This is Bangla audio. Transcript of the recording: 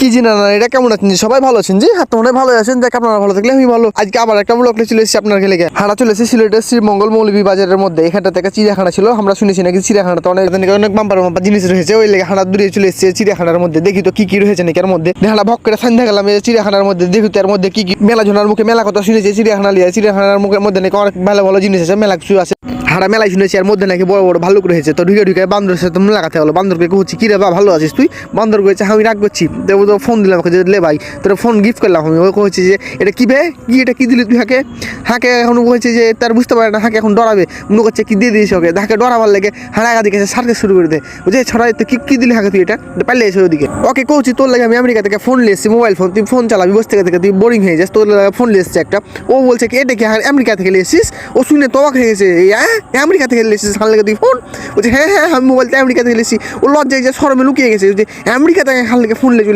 কি জি না এটা কেমন আছেন জি? সবাই ভালো আছেন জি? আপনারা ভালো আছেন, দেখ আপনারা ভালো থাকলে আমি ভালো। আজকে আবার একটা ব্লগ চলে এসেছি আপনার লেগে। হাঁটা চলে এসেছি সিলেটের শ্রীমঙ্গল মৌলভী বাজারের মধ্যে। এখানটা থেকে চিড়িয়াখানা ছিল, আমরা শুনেছি নাকি চিড়িয়াখানাতে অনেক বাম্পার জিনিস রয়েছে। ওই লেগে হাঁটা দূরে চলে এসেছে চিড়িয়াখানার মধ্যে। দেখি তো কি কি রয়েছে নাকি এর মধ্যে। হাঁটা ভক করে সন্ধ্যা গেলাম চিড়িয়াখানার মধ্যে, দেখি তো এর মধ্যে কি কি। মেলা ঝোনার মুখে মেলা কথা শুনেছি, চিড়িয়াখানা লিয়ে চিড়িয়াখানার মুখের মধ্যে নাকি অনেক ভালো ভালো জিনিস আছে, মেলা কিছু আছে। হাঁটা মেলায় শুনেছি এর মধ্যে নাকি বড় বড় ভাল্লুক রয়েছে। তো ঢুকে বান্দরের সাথে লাগাতে হলো। বান্দরকে কইছি কি রে বা ভালো আছিস তুই? বান্দর কইছে আমি রাগ করছি। তো ফোন দিলাম ওকে যে লে ভাই তোর ফোন গিফট করলাম আমি। ও কইছে যে এটা কি বে, কি এটা কি দিলি তুই হাঁকে? হাঁকে এখন কইছে যে তার বুঝতে পারে না, হাঁকে এখন ডরাবে। মনে করছে কি দিয়ে দিয়েছে ওকে, হাঁকে ডরাবার লেগে হাঁড়া দিকে সারতে শুরু করে দেয়। বুঝে ছড়াই তো কি দিলি হাঁকে তুই এটা? পারলে এসে ওদিকে ওকে কইছি তোর লাগে আমি আমেরিকা থেকে ফোন লিয়েছি, মোবাইল ফোন, তুই ফোন চালাবি বসে থেকে তুই বোরিং হয়ে যাস, তোর ফোন লিয়েছে একটা। ও বলছে কি এটা কি আমেরিকা থেকে লিয়েছিস? ও শুনে তো অবাক হয়ে গেছে, আমেরিকা থেকে লিয়েছিস হাল লেগে তুই ফোন? বলছে হ্যাঁ আমি মোবাইলটা আমেরিকা থেকে লিয়েছি। ও লজ্জায় যে শরমে লুকিয়ে গেছে যে আমেরিকা থেকে হাল লেগে ফোন লিয়ে